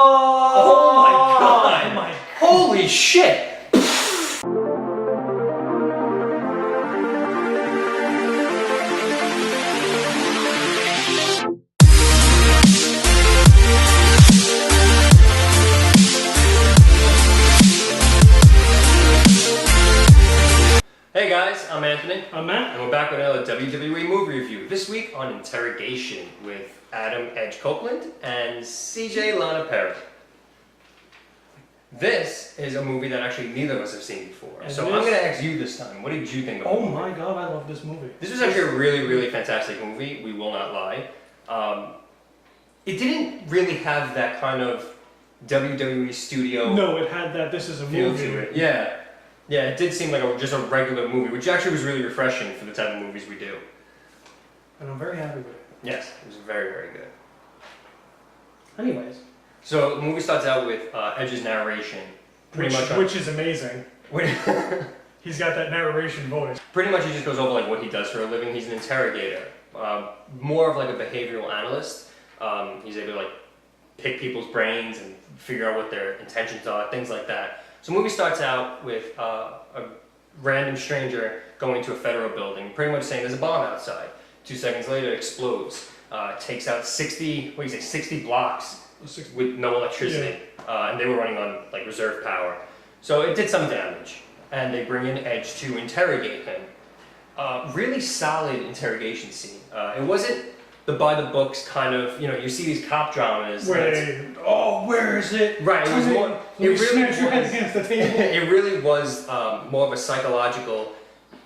Oh my god! Oh my. Holy shit! Hey guys, I'm Anthony. I'm Matt. And we're back with another WWE movie review. This week on Interrogation with Adam Edge Copeland and CJ Lana Perry. This is a movie that actually neither of us have seen before. So I'm going to ask you this time, what did you think of the movie? Oh my god, I love this movie. This was actually a really, really fantastic movie, we will not lie. It didn't really have that kind of WWE studio No, it had that this is a feel movie. to it. Yeah. Yeah, it did seem like just a regular movie, which actually was really refreshing for the type of movies we do. And I'm very happy with it. Yes, it was very, very good. Anyways. So the movie starts out with Edge's narration, Which is amazing. He's got that narration voice. Pretty much he just goes over like what he does for a living. He's an interrogator, more of like a behavioral analyst. He's able to like pick people's brains and figure out what their intentions are, things like that. So the movie starts out with a random stranger going to a federal building, pretty much saying there's a bomb outside. 2 seconds later it explodes, takes out 60 blocks with no electricity, and they were running on like reserve power. So it did some damage, and they bring in Edge to interrogate him. Really solid interrogation scene. It wasn't the by the books kind of, you know, you see these cop dramas. Where is it? Right, it was more. It really smash your head against the table. It really was more of a psychological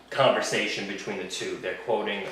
conversation between the two. They're quoting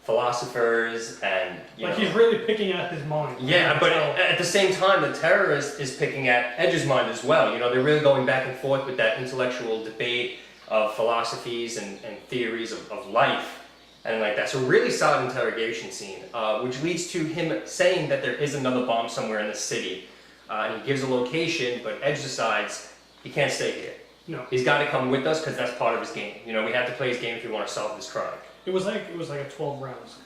philosophers and like he's really picking at his mind. Yeah, but at the same time, the terrorist is picking at Edge's mind as well. You know, they're really going back and forth with that intellectual debate of philosophies and theories of life. And like that, so really solid interrogation scene, which leads to him saying that there is another bomb somewhere in the city, and he gives a location, but Edge decides he can't stay here. No, he's got to come with us because that's part of his game. You know, we have to play his game if we want to solve this crime. it was like a 12 rounds.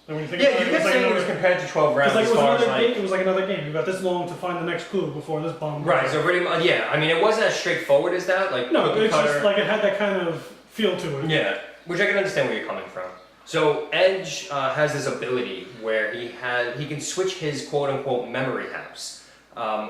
And when you think Yeah, about you could say it was compared to 12 rounds. Like as far as like it was like another game. You got this long to find the next clue before this bomb. Right. So pretty much, yeah. I mean, it wasn't as straightforward as that. Like no, it's just like it had that kind of feel to it. Yeah, which I can understand where you're coming from. So Edge has this ability where he can switch his quote-unquote memory house,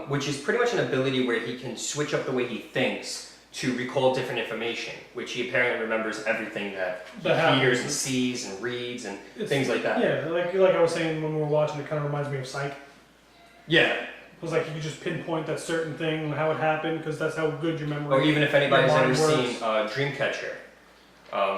which is pretty much an ability where he can switch up the way he thinks to recall different information, which he apparently remembers everything that he hears and sees and reads and things like that. Yeah, like I was saying when we were watching, it kind of reminds me of Psych. Yeah. It was like you could just pinpoint that certain thing, how it happened, because that's how good your memory. Or even if anybody's ever works. seen Dreamcatcher.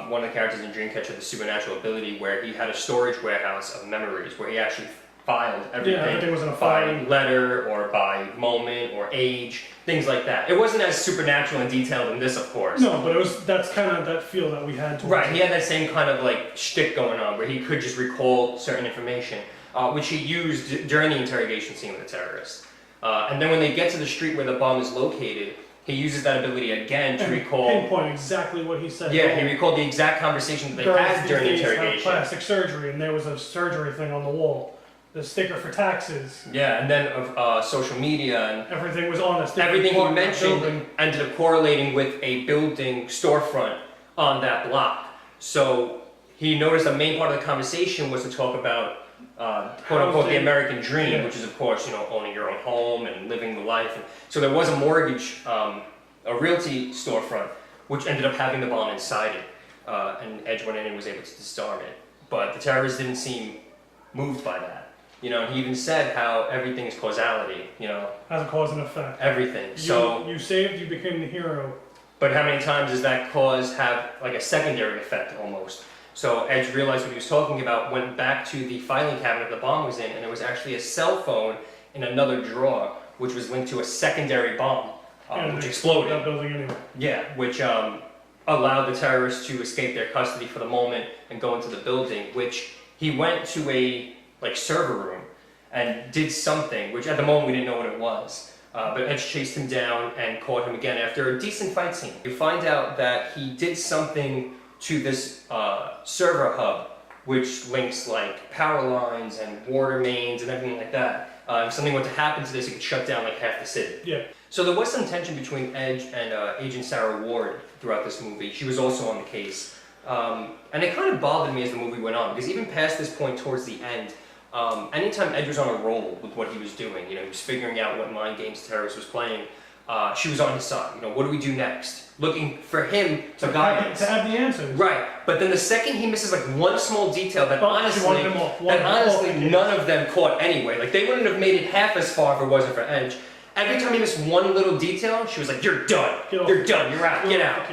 One of the characters in Dreamcatcher, the supernatural ability where he had a storage warehouse of memories where he actually filed everything. Yeah, everything was in a by file. letter or by moment or age, things like that. It wasn't as supernatural and detailed in this, of course. No, but that's kind of that feel that we had to Right, he had that same kind of like shtick going on where he could just recall certain information, which he used during the interrogation scene with the terrorists. And then when they get to the street where the bomb is located, he uses that ability again to recall. Pinpoint exactly what he said. Yeah, he recalled the exact conversation that they had during the interrogation. Plastic surgery, and there was a surgery thing on the wall. The sticker for taxes. Yeah, and then of social media and everything was on a sticker. Everything he mentioned ended up correlating with a building storefront on that block. So he noticed the main part of the conversation was to talk about quote unquote the American dream, which is of course, you know, owning your own home and living the life. And so there was a mortgage, a realty storefront, which ended up having the bomb inside it. And Edge went in and was able to disarm it. But the terrorists didn't seem moved by that. You know, he even said how everything is causality, you know. As a cause and effect. Everything. You saved, you became the hero. But how many times does that cause have like a secondary effect almost? So Edge realized what he was talking about, went back to the filing cabinet the bomb was in, and there was actually a cell phone in another drawer, which was linked to a secondary bomb, which exploded. That building anyway. Yeah, which allowed the terrorists to escape their custody for the moment and go into the building, which he went to a server room and did something, which at the moment we didn't know what it was. But Edge chased him down and caught him again after a decent fight scene. You find out that he did something to this server hub, which links like power lines and water mains and everything like that. If something were to happen to this, it could shut down like half the city. Yeah. So there was some tension between Edge and Agent Sarah Ward throughout this movie. She was also on the case. And it kind of bothered me as the movie went on, because even past this point towards the end, anytime Edge was on a roll with what he was doing, he was figuring out what mind games Terrace was playing, she was on his side. What do we do next? Looking for him to guide us. To have the answers. Right, but then the second he misses like one small detail that honestly, honestly none of them caught anyway. Like they wouldn't have made it half as far if it wasn't for Edge. Every time he missed one little detail, she was like, "You're done. You're done. You're out. Get out."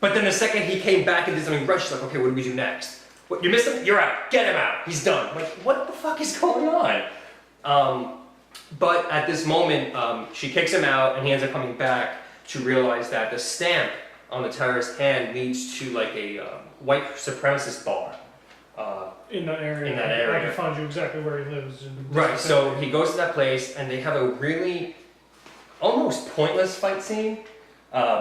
But then the second he came back and did something rushed, she's like, "Okay, what do we do next? What, you missed him? You're out. Get him out. He's done." I'm like, what the fuck is going on? But at this moment, she kicks him out, and he ends up coming back to realize that the stamp on the terrorist's hand leads to like a white supremacist bar. In that area. I can find you exactly where he lives. Right, so he goes to that place, and they have a really almost pointless fight scene,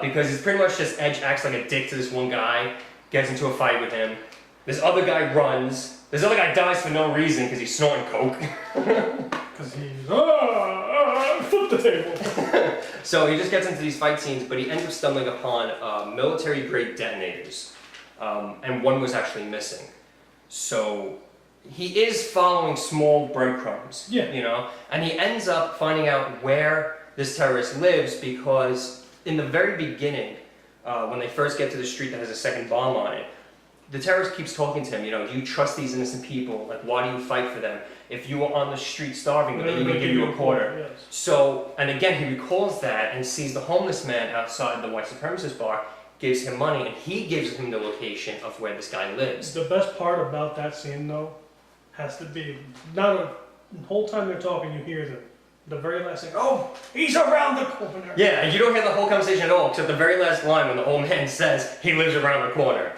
because it's pretty much just Edge acts like a dick to this one guy, gets into a fight with him. This other guy runs. This other guy dies for no reason because he's snorting coke. Because he's, flip the table. So he just gets into these fight scenes, but he ends up stumbling upon military-grade detonators, and one was actually missing. So he is following small breadcrumbs, and he ends up finding out where this terrorist lives, because in the very beginning, when they first get to the street that has a second bomb on it, the terrorist keeps talking to him, do you trust these innocent people? Like, why do you fight for them? If you were on the street starving, would they even give you a quarter? Yes. So, and again, he recalls that and sees the homeless man outside the white supremacist bar, gives him money, and he gives him the location of where this guy lives. The best part about that scene, though, has to be, the whole time they're talking, you hear the very last thing, "Oh, he's around the corner." Yeah, and you don't hear the whole conversation at all, except the very last line when the old man says he lives around the corner.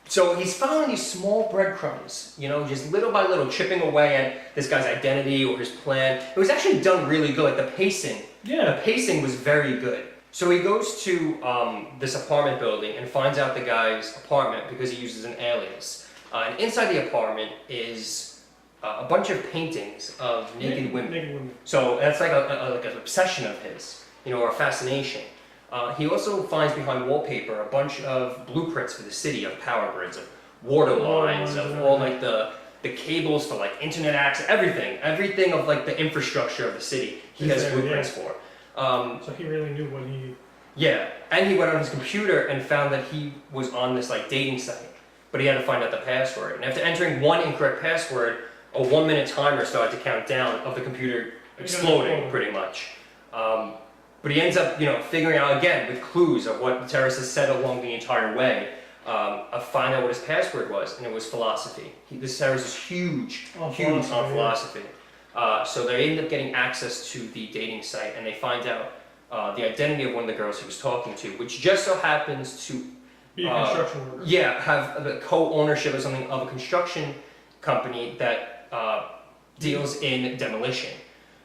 So he's following these small breadcrumbs, just little by little, chipping away at this guy's identity or his plan. It was actually done really good, like the pacing. Yeah. The pacing was very good. So he goes to this apartment building and finds out the guy's apartment because he uses an alias. And inside the apartment is a bunch of paintings of naked women. Naked women. So that's like an obsession of his, or a fascination. He also finds behind wallpaper a bunch of blueprints for the city, of power grids, of water lines, of all like the cables for like internet access, everything of like the infrastructure of the city. He has blueprints for. So he really knew what he. Yeah, and he went on his computer and found that he was on this like dating site, but he had to find out the password. And after entering one incorrect password, a 1-minute timer started to count down of the computer exploding, pretty much. But he ends up, figuring out again with clues of what the terrorist has said along the entire way, find out what his password was, and it was philosophy. This terrorist is huge on philosophy. So they end up getting access to the dating site, and they find out the identity of one of the girls he was talking to, which just so happens to be a construction worker. Yeah, have the co-ownership of something of a construction company that deals in demolition.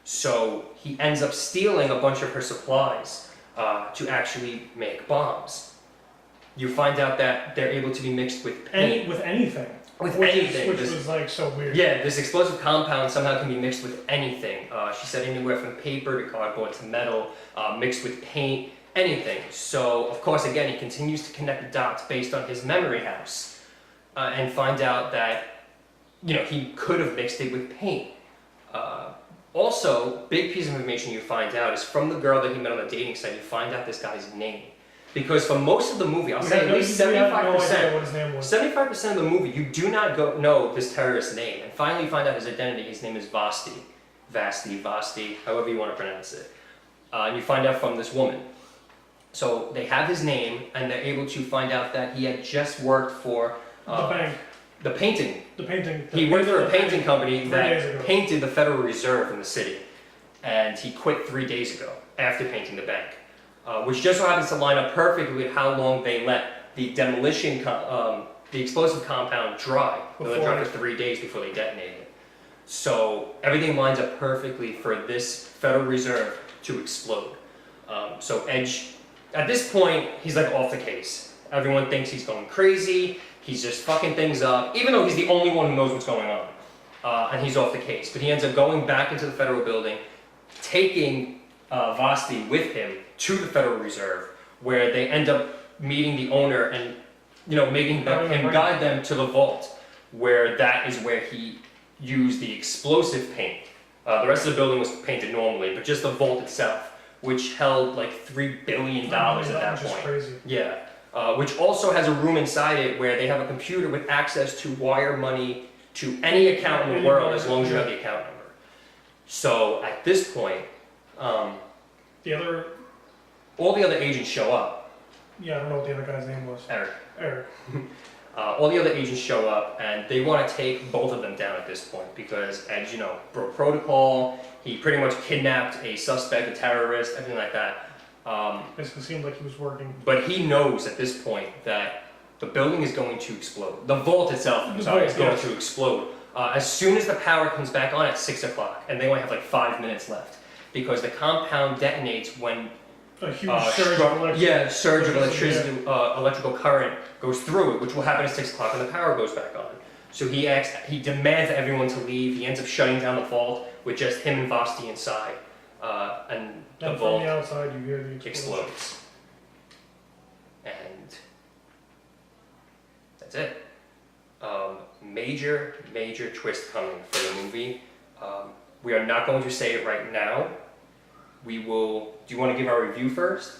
So he ends up stealing a bunch of her supplies to actually make bombs. You find out that they're able to be mixed with paint. With anything. With anything. Which was like so weird. Yeah, this explosive compound somehow can be mixed with anything. She said anywhere from paper to cardboard to metal, mixed with paint, anything. So, of course, again, he continues to connect the dots based on his memory house and find out that, he could have mixed it with paint. Also, big piece of information you find out is from the girl that he met on the dating site, you find out this guy's name. Because for most of the movie, I'll say at least 75%, 75% of the movie, you do not know this terrorist's name. And finally you find out his identity. His name is Vasti, however you want to pronounce it. And you find out from this woman. So they have his name, and they're able to find out that he had just worked for the bank. The painting. He worked for a painting company that painted the Federal Reserve in the city. And he quit 3 days ago after painting the bank. Which just so happens to line up perfectly with how long they let the demolition, the explosive compound dry. They let it dry for 3 days before they detonated it. So everything lines up perfectly for this Federal Reserve to explode. So Edge, at this point, he's like off the case. Everyone thinks he's going crazy. He's just fucking things up, even though he's the only one who knows what's going on. and he's off the case. But he ends up going back into the federal building, taking Vasti with him to the Federal Reserve, where they end up meeting the owner and making him guide them to the vault, where that is where he used the explosive paint. The rest of the building was painted normally, but just the vault itself, which held like $3 billion at that point. Crazy. Yeah, which also has a room inside it where they have a computer with access to wire money to any account in the world as long as you have the account number. So at this point, all the other agents show up. Yeah, I don't know what the other guy's name was. Eric. All the other agents show up, and they want to take both of them down at this point because Edge, broke protocol. He pretty much kidnapped a suspect, a terrorist, everything like that. Basically seemed like he was working. But he knows at this point that the building is going to explode. The vault itself is going to explode as soon as the power comes back on at 6 o'clock, and they only have like 5 minutes left because the compound detonates when a huge surge of electricity, electrical current goes through it, which will happen at 6 o'clock when the power goes back on. So he demands everyone to leave. He ends up shutting down the vault with just him and Vasti inside, and the vault from the outside you hear the explodes. And that's it. Major twist coming for the movie. We are not going to say it right now. We will. Do you want to give our review first?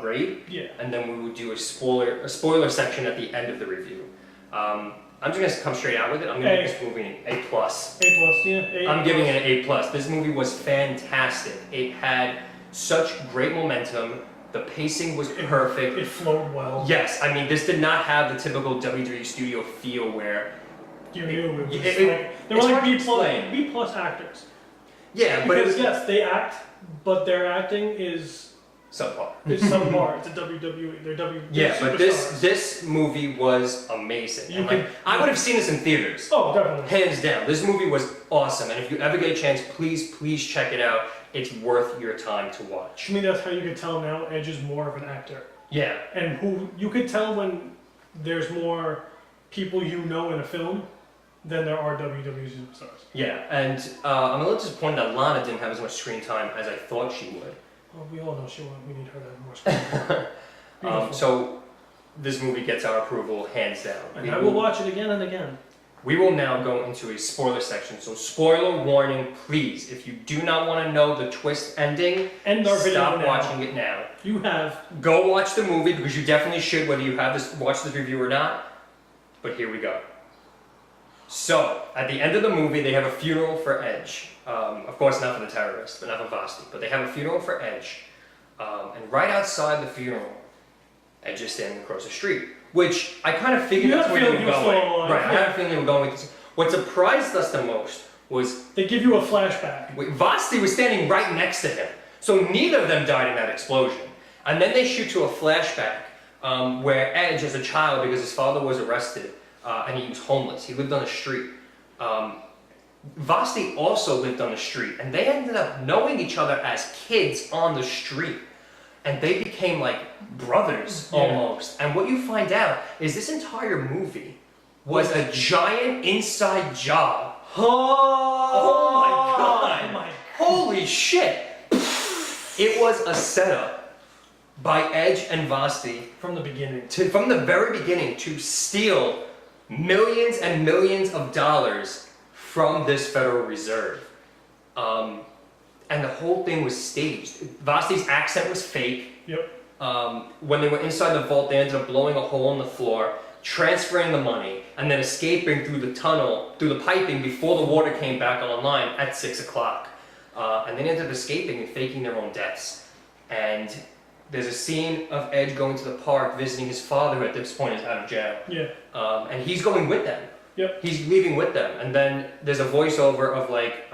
Grade? Yeah. And then we will do a spoiler section at the end of the review. I'm just gonna come straight out with it. I'm gonna give this movie an A+. Yeah. I'm giving it an A+. This movie was fantastic. It had such great momentum. The pacing was perfect. It flowed well. Yes, I mean this did not have the typical WWE studio feel where you knew it was they were like B+ actors. Yeah, because yes, they act, but their acting is subpar. It's subpar. It's a WWE. They're WWE. Yeah, but this movie was amazing. I would have seen this in theaters. Oh, definitely. Hands down, this movie was awesome. And if you ever get a chance, please check it out. It's worth your time to watch. I mean, that's how you could tell now. Edge is more of an actor. Yeah. And who you could tell when there's more people in a film than there are WWE superstars. Yeah, and I'm a little disappointed that Lana didn't have as much screen time as I thought she would. Well, we all know we need her to have more screen time. So this movie gets our approval hands down. And I will watch it again and again. We will now go into a spoiler section. So spoiler warning, please. If you do not want to know the twist ending, stop watching it now. Go watch the movie because you definitely should, whether you have watch this review or not. But here we go. So, at the end of the movie, they have a funeral for Edge. Of course, not for the terrorist, but not for Vasti. But they have a funeral for Edge. And right outside the funeral, Edge is standing across the street. Which, I kind of figured that's where they were going. Right, I had a feeling they were going with this. What surprised us the most was... They give you a flashback. Vasti was standing right next to him. So neither of them died in that explosion. And then they shoot to a flashback where Edge, as a child, because his father was arrested, and he was homeless. He lived on the street. Vasti also lived on the street, and they ended up knowing each other as kids on the street. And they became like brothers almost. And what you find out is this entire movie was a giant inside job. Oh my god! Holy shit! It was a setup by Edge and Vasti from the beginning. From the very beginning to steal millions and millions of dollars from this Federal Reserve. And the whole thing was staged. Vasti's accent was fake. Yep. When they were inside the vault, they ended up blowing a hole in the floor, transferring the money, and then escaping through the tunnel, through the piping before the water came back online at 6 o'clock. And they ended up escaping and faking their own deaths. And there's a scene of Edge going to the park, visiting his father, who at this point is out of jail. Yeah. And he's going with them. Yep. He's leaving with them. And then there's a voiceover of like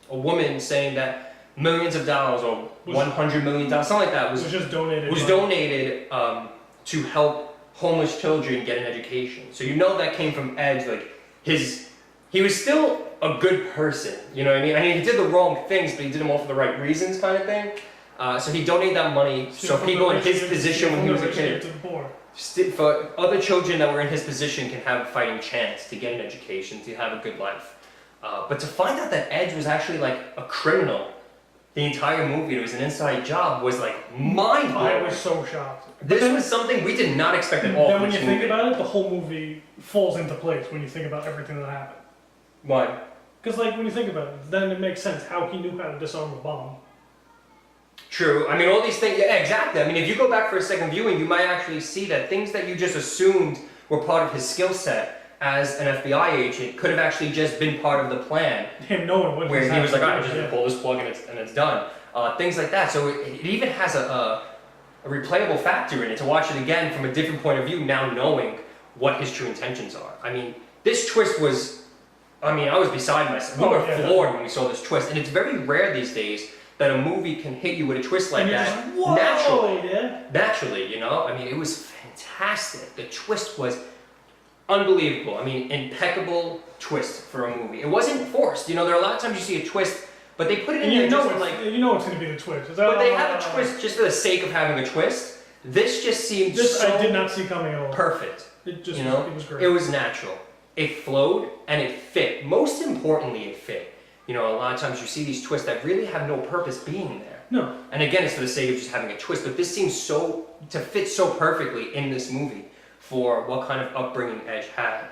a woman saying that millions of dollars or $100 million, something like that, was just donated. Was donated to help homeless children get an education. So you know that came from Edge. Like he was still a good person. You know what I mean? I mean, he did the wrong things, but he did them all for the right reasons, kind of thing. So he donated that money so people in his position when he was a kid. for other children that were in his position can have a fighting chance to get an education, to have a good life. But to find out that Edge was actually like a criminal the entire movie, it was an inside job, was like mind blowing. I was so shocked. This was something we did not expect at all. Then when you think about it, the whole movie falls into place when you think about everything that happened. Why? Because like when you think about it, then it makes sense how he knew how to disarm a bomb. True. I mean, all these things, yeah, exactly. I mean, if you go back for a second viewing, you might actually see that things that you just assumed were part of his skill set as an FBI agent could have actually just been part of the plan. Him knowing what where he was like, all right, yeah. just pull this plug and it's done. Things like that. So it even has a replayable factor in it to watch it again from a different point of view, now knowing what his true intentions are. I mean, this twist was, I mean, I was beside myself. We were floored when we saw this twist. And it's very rare these days that a movie can hit you with a twist like that just, whoa, naturally. yeah. Naturally, you know? I mean, it was fantastic. The twist was unbelievable. I mean, impeccable twist for a movie. It wasn't forced. You know, there are a lot of times you see a twist, but they put it in there just like... You know it's going to be the twist. But they have a twist just for the sake of having a twist. This just seemed so... I did not see coming at all. Perfect. It just, you know? It was great. It was natural. It flowed and it fit. Most importantly, it fit. You know, a lot of times you see these twists that really have no purpose being there. No. And again, it's for the sake of just having a twist, but this seems to fit so perfectly in this movie for what kind of upbringing Edge had.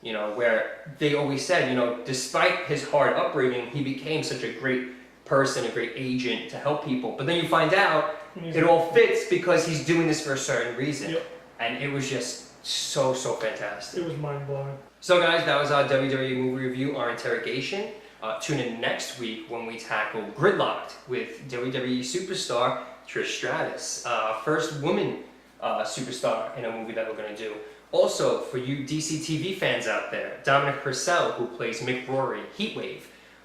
You know, where they always said, you know, despite his hard upbringing, he became such a great person, a great agent to help people. But then you find out it all fits because he's doing this for a certain reason. Yep. And it was just so fantastic. It was mind-blowing. So guys, that was our WWE movie review, our Interrogation. Tune in next week when we tackle Gridlocked with WWE superstar Trish Stratus, first woman superstar in a movie that we're going to do. Also, for you DC TV fans out there, Dominic Purcell, who plays Mick Rory, Heatwave,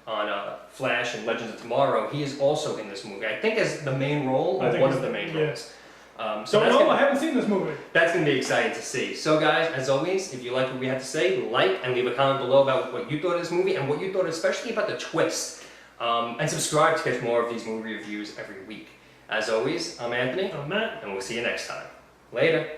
on Flash and Legends of Tomorrow, he is also in this movie. I think as the main role, or one of the main roles. I haven't seen this movie. That's going to be exciting to see. So guys, as always, if you like what we had to say, like and leave a comment below about what you thought of this movie and what you thought especially about the twist. And subscribe to catch more of these movie reviews every week. As always, I'm Anthony. I'm Matt. And we'll see you next time. Later.